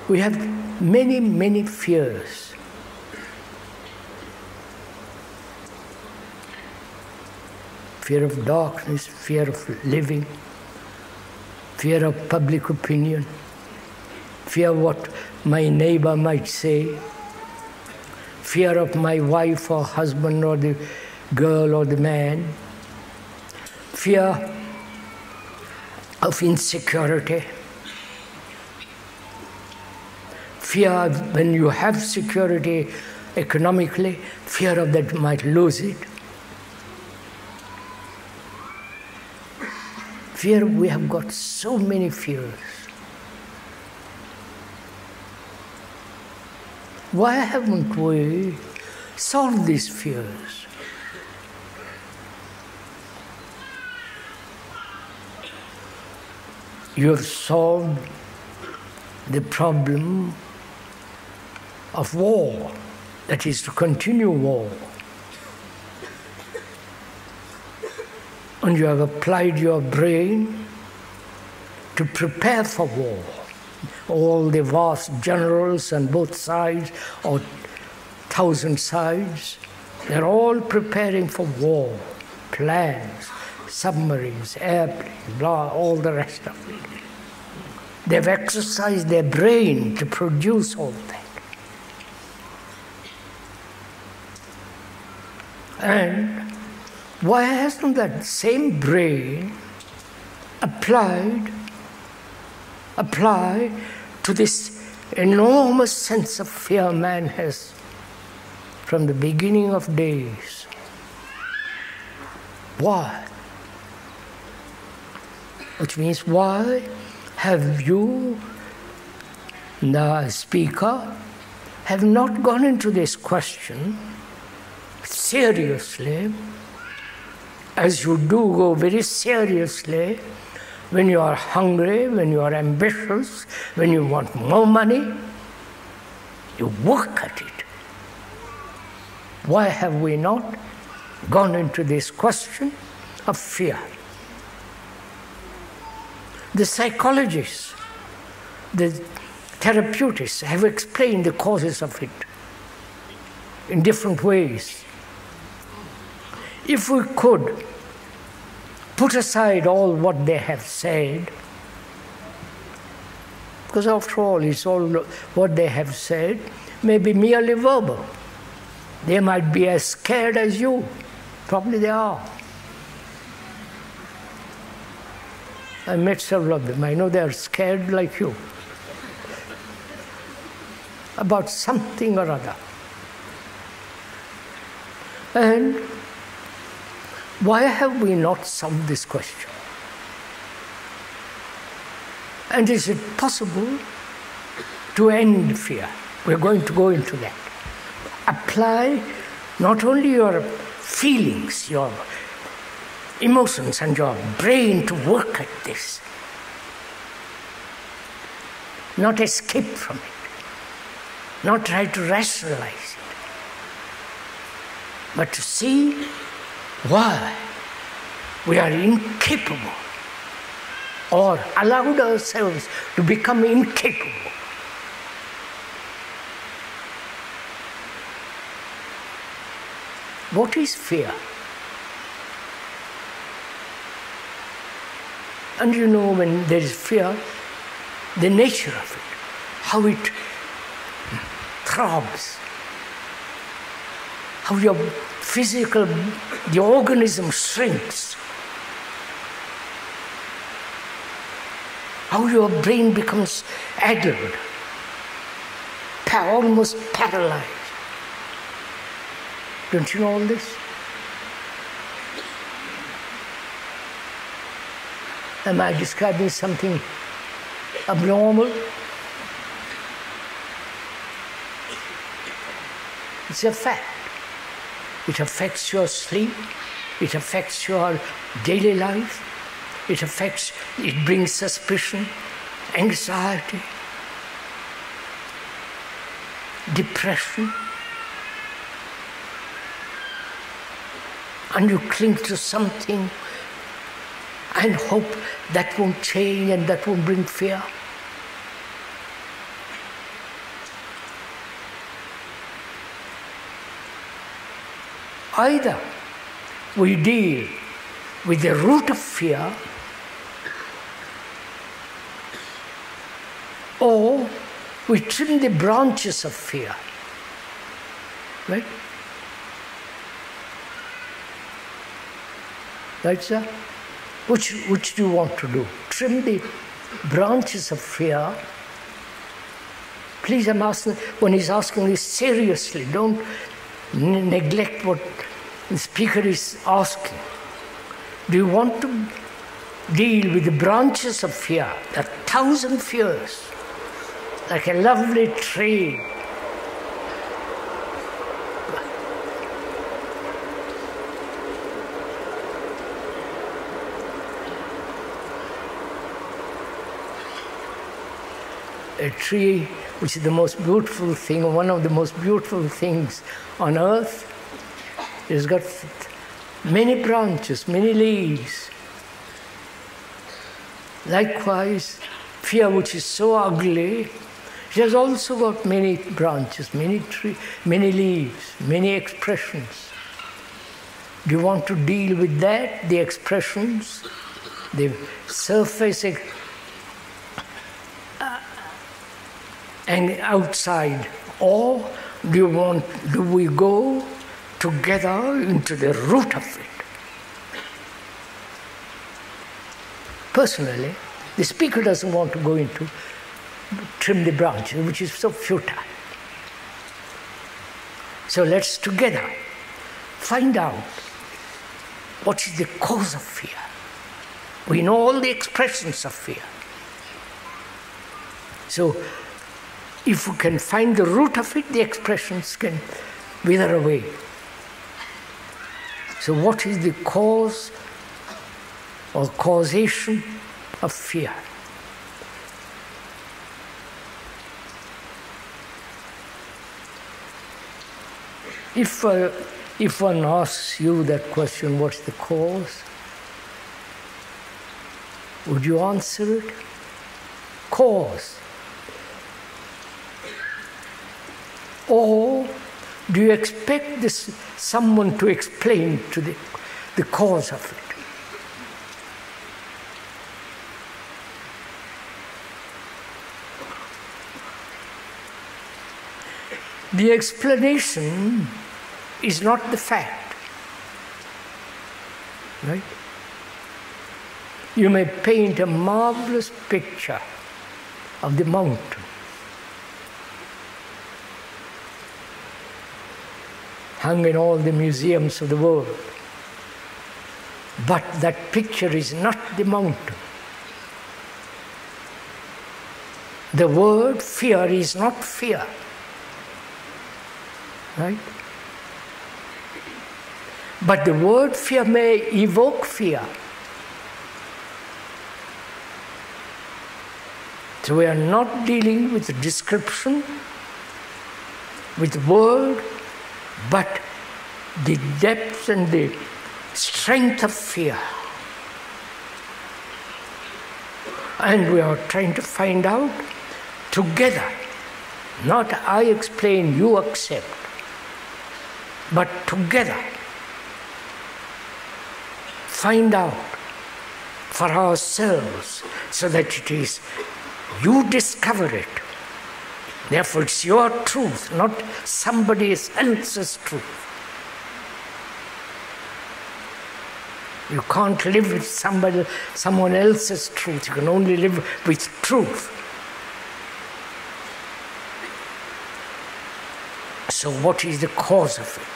We have many, many fears. Fear of darkness, fear of living, fear of public opinion, fear of what my neighbor might say, fear of my wife or husband or the girl or the man, fear of insecurity, fear when you have security economically, fear of that you might lose it. Fear, we have got so many fears. Why haven't we solved these fears? You have solved the problem of war, that is to continue war. And you have applied your brain to prepare for war. All the vast generals on both sides, or 1,000 sides, they're all preparing for war. Plans, submarines, airplanes, blah, all the rest of it. They've exercised their brain to produce all that. And why hasn't that same brain applied to this enormous sense of fear man has from the beginning of days? Why? Which means, why have you, the speaker, have not gone into this question seriously, as you do go very seriously when you are hungry, when you are ambitious, when you want more money, you work at it. Why have we not gone into this question of fear? The psychologists, the therapeutists have explained the causes of it in different ways. If we could put aside all what they have said, because after all, it's all what they have said may be merely verbal. They might be as scared as you. Probably they are. I met several of them. I know they are scared like you about something or other. And why have we not solved this question? And is it possible to end fear? We're going to go into that. Apply not only your feelings, your emotions and your brain to work at this. Not escape from it. Not try to rationalize it. But to see why we are incapable or allowed ourselves to become incapable. What is fear? And you know, when there is fear, the nature of it, how it throbs, how your physical, the organism shrinks, how your brain becomes addled, almost paralyzed. Don't you know all this? Am I describing something abnormal? It's a fact. It affects your sleep. It affects your daily life. It brings suspicion, anxiety, depression. And you cling to something and hope that won't change and that won't bring fear. Either we deal with the root of fear, or we trim the branches of fear. Right? Right, sir? Which do you want to do? Trim the branches of fear. Please, I'm asking, when he's asking this seriously, don't neglect what the speaker is asking. Do you want to deal with the branches of fear, the 1,000 fears, like a lovely tree? A tree which is the most beautiful thing, one of the most beautiful things on earth. It's got many branches, many leaves. Likewise, fear, which is so ugly, it has also got many branches, many leaves, many expressions. Do you want to deal with that, the expressions, the surface and outside, or do we go together into the root of it? Personally, the speaker doesn't want to go into trim the branches, which is so futile. So let's together find out what is the cause of fear. We know all the expressions of fear. So if we can find the root of it, the expressions can wither away. So what is the cause or causation of fear? If one asks you that question, what's the cause? Would you answer it? Cause. Or do you expect someone to explain to the cause of it? The explanation is not the fact. Right? You may paint a marvelous picture of the mountain, hung in all the museums of the world. But that picture is not the mountain. The word fear is not fear. Right? But the word fear may evoke fear. So we are not dealing with the description, with the word, but the depth and the strength of fear. And we are trying to find out together, not I explain, you accept, but together find out for ourselves so that it is, you discover it. Therefore, it's your truth, not somebody else's truth. You can't live with someone else's truth. You can only live with truth. So what is the cause of it?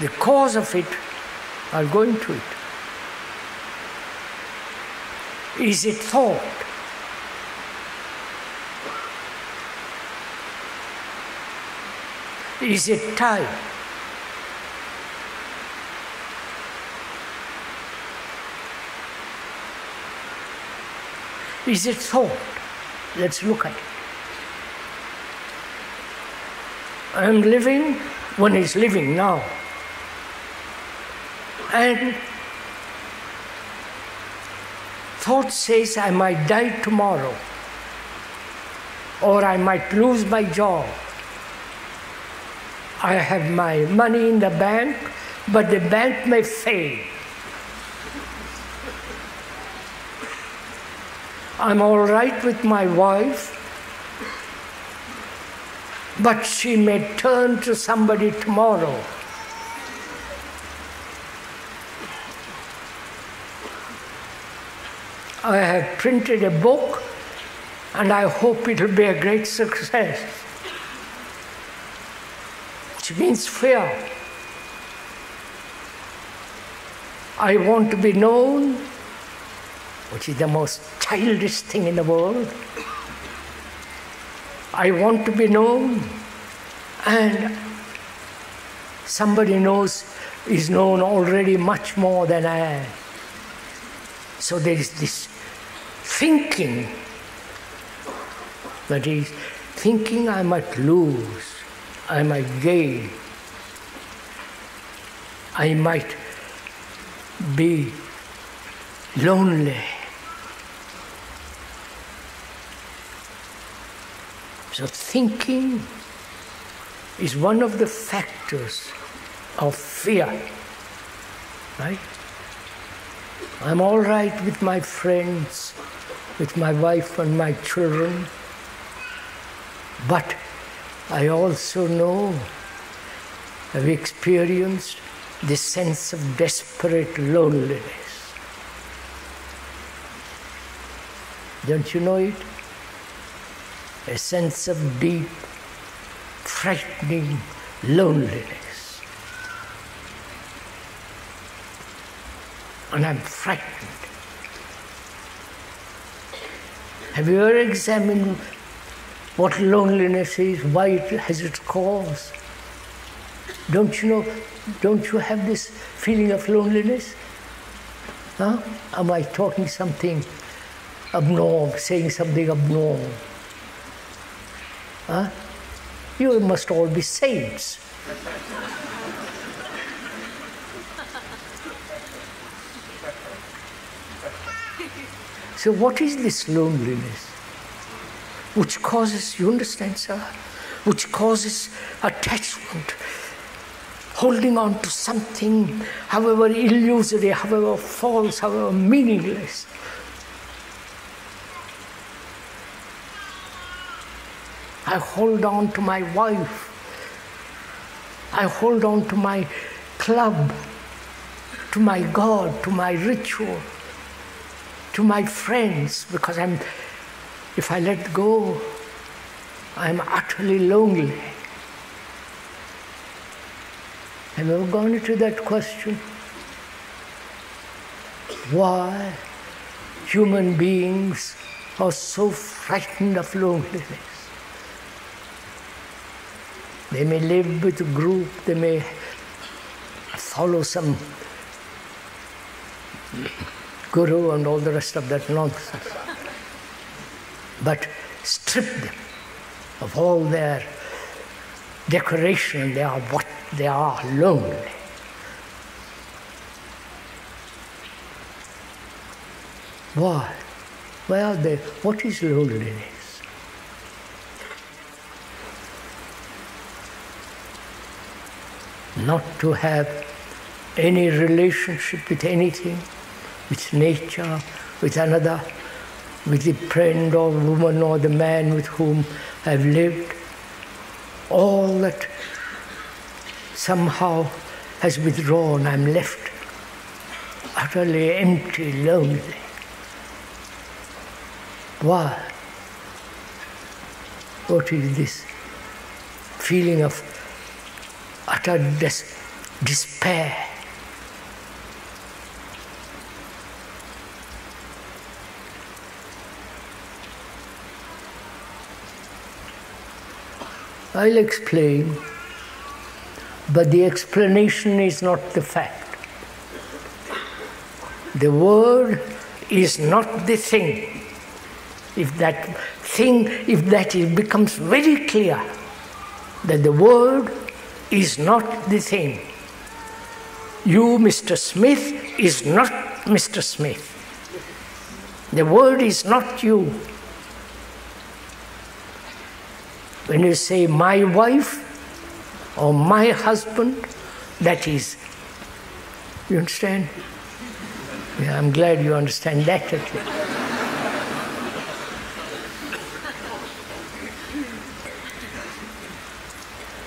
The cause of it, I'll go into it. Is it thought? Is it time? Is it thought? Let's look at it. I am living, one is living now. And thought says I might die tomorrow, or I might lose my job. I have my money in the bank, but the bank may fail. I'm all right with my wife, but she may turn to somebody tomorrow. I have printed a book, and I hope it will be a great success. Which means fear. I want to be known, which is the most childish thing in the world. I want to be known, and somebody is known already much more than I am. So there is this thinking, that is, thinking I might lose, I might gain, I might be lonely. So thinking is one of the factors of fear, right? I'm all right with my friends, with my wife and my children, but I also know, I've experienced this sense of desperate loneliness. Don't you know it? A sense of deep, frightening loneliness. And I'm frightened. Have you ever examined what loneliness is, why it has its cause? Don't you know, don't you have this feeling of loneliness? Huh? Am I talking something abnormal, saying something abnormal? Huh? You must all be saints. So what is this loneliness? Which causes, you understand, sir? Which causes attachment, holding on to something, however illusory, however false, however meaningless. I hold on to my wife. I hold on to my club, to my God, to my ritual, to my friends, because if I let go, I'm utterly lonely. Have you ever gone into that question? Why human beings are so frightened of loneliness? They may live with a group, they may follow some guru and all the rest of that nonsense. But strip them of all their decoration, they are what they are, lonely. Why? Why are they? What is loneliness? Not to have any relationship with anything, with nature, with another, with the friend or woman or the man with whom I've lived. All that somehow has withdrawn. I'm left utterly empty, lonely. Why? What is this feeling of utter despair? I'll explain, but the explanation is not the fact. The word is not the thing. If it becomes very clear that the word is not the thing. You, Mr. Smith, is not Mr. Smith. The word is not you. When you say my wife or my husband, that is, you understand? Yeah, I'm glad you understand that at least.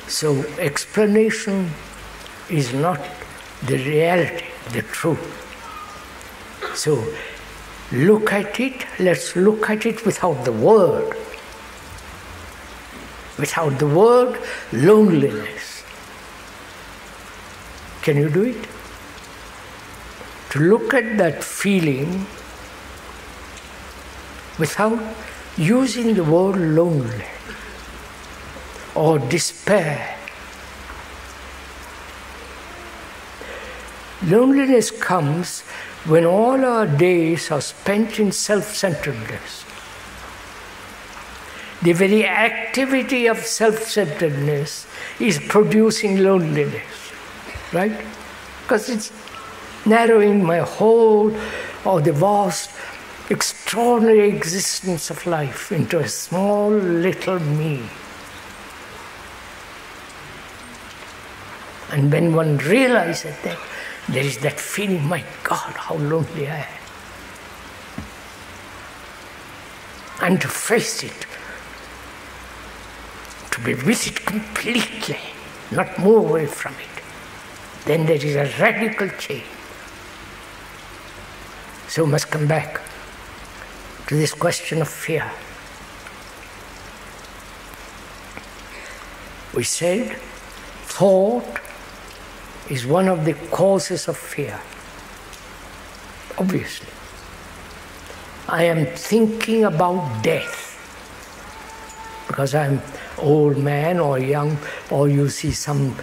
So explanation is not the reality, the truth. So look at it, let's look at it without the word. Without the word, loneliness. Can you do it? To look at that feeling without using the word lonely or despair. Loneliness comes when all our days are spent in self-centeredness. The very activity of self-centeredness is producing loneliness, right? Because it's narrowing my whole, or the vast, extraordinary existence of life into a small little me. And when one realizes that, there is that feeling, my God, how lonely I am. And to face it, to be with it completely, not move away from it, then there is a radical change. So we must come back to this question of fear. We said thought is one of the causes of fear. Obviously. I am thinking about death because I'm old man or young, or you see some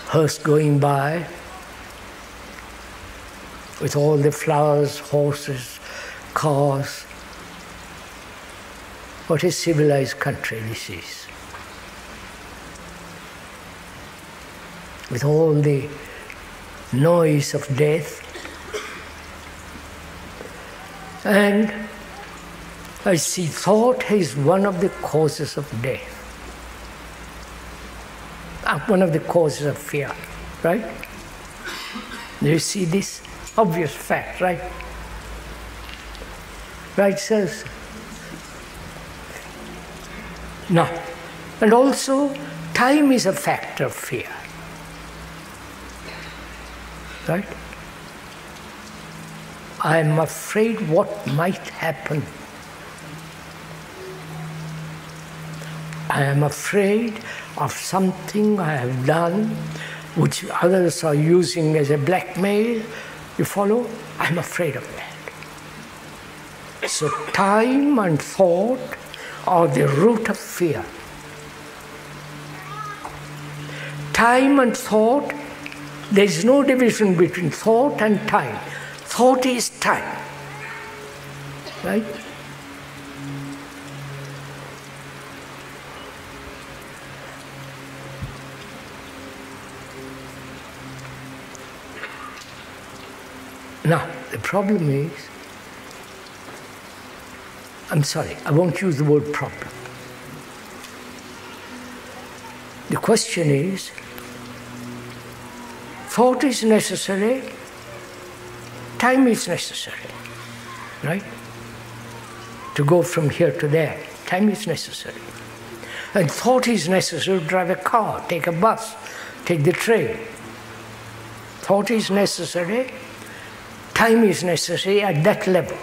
hearse going by with all the flowers, horses, cars. What a civilized country this is. With all the noise of death. And I see thought is one of the causes of death. One of the causes of fear, right? Do you see this? Obvious fact, right? Right, sirs? No. And also, time is a factor of fear. Right? I am afraid what might happen. I am afraid of something I have done which others are using as a blackmail. You follow? I am afraid of that. So time and thought are the root of fear. Time and thought, there is no division between thought and time. Thought is time. Right? Now, the problem is, I'm sorry, I won't use the word problem. The question is, thought is necessary, time is necessary, right? To go from here to there, time is necessary. And thought is necessary to drive a car, take a bus, take the train. Thought is necessary, time is necessary at that level,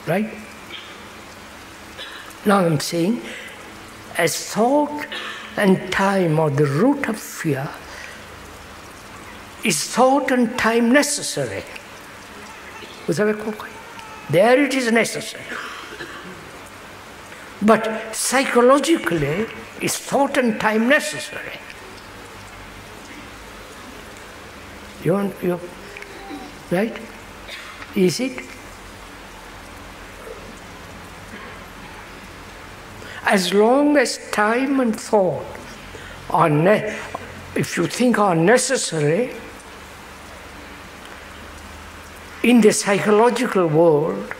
right? Now I'm saying, as thought and time are the root of fear, is thought and time necessary? There it is necessary. But psychologically, is thought and time necessary? You right? Is it? As long as time and thought are, if you think are necessary, in the psychological world,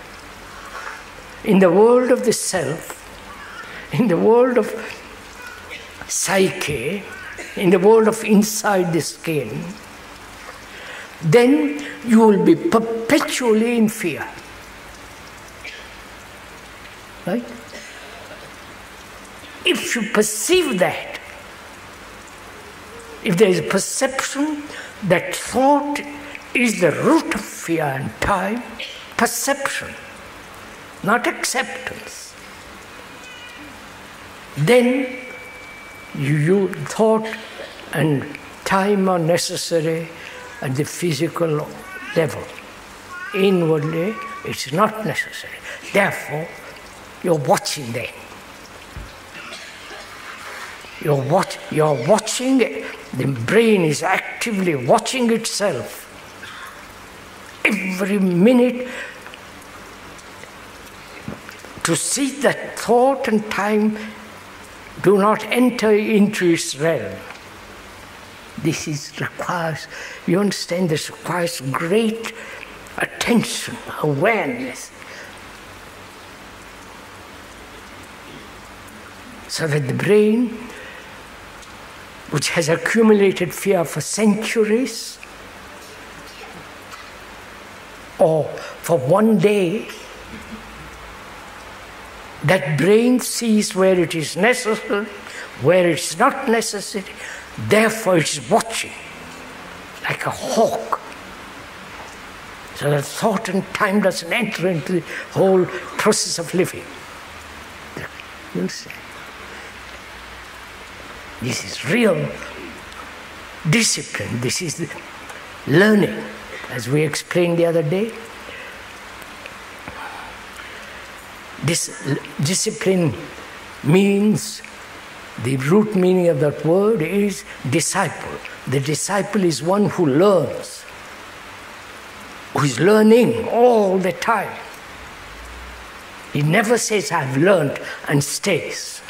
in the world of the self, in the world of psyche, in the world of inside the skin, then you will be perpetually in fear. Right? If you perceive that, if there is a perception that thought is the root of fear and time, perception, not acceptance, then you thought and time are necessary at the physical level. Inwardly, it's not necessary. Therefore, you're watching them. You're watching, the brain is actively watching itself. Every minute to see that thought and time do not enter into its realm. This requires, you understand, this requires great attention, awareness. So that the brain, which has accumulated fear for centuries, or for one day, that brain sees where it is necessary, where it's not necessary, therefore it's watching, like a hawk. So that thought and time doesn't enter into the whole process of living. You understand? This is real discipline. This is the learning, as we explained the other day. This discipline means, the root meaning of that word is disciple. The disciple is one who learns, who is learning all the time. He never says, I've learned, and stays.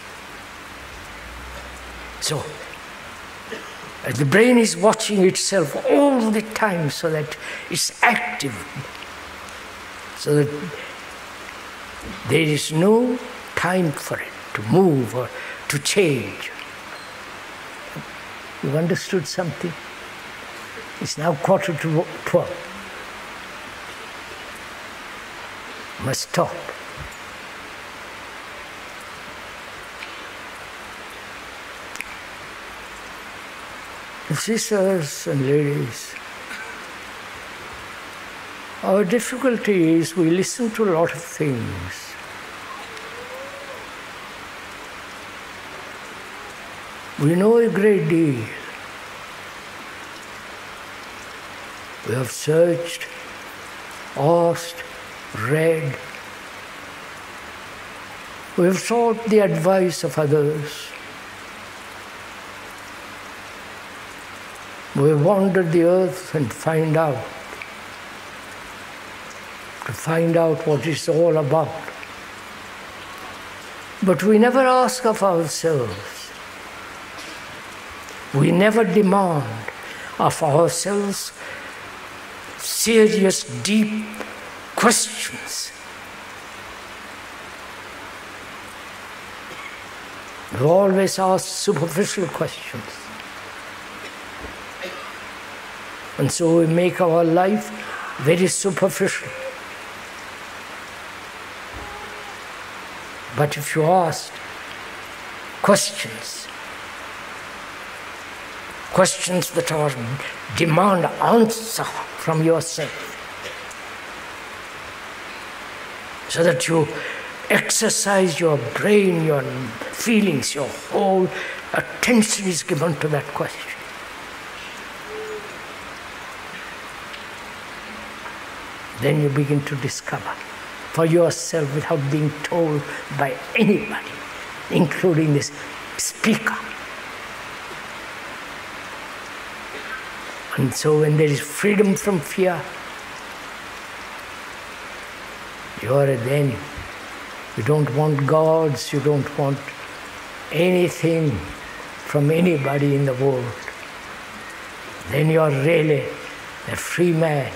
So, the brain is watching itself all the time so that it's active, so that there is no time for it to move or to change. You've understood something? It's now 11:45. Must stop. Sisters and ladies, our difficulty is we listen to a lot of things. We know a great deal. We have searched, asked, read. We have sought the advice of others. We wandered the earth and find out what it's all about. But we never ask of ourselves. We never demand of ourselves serious, deep questions. We always ask superficial questions. And so we make our life very superficial. But if you ask questions that are demand answer from yourself, so that you exercise your brain, your feelings, your whole attention is given to that question. Then you begin to discover for yourself without being told by anybody, including this speaker. And so when there is freedom from fear, you are then, you don't want gods, you don't want anything from anybody in the world. Then you are really a free man.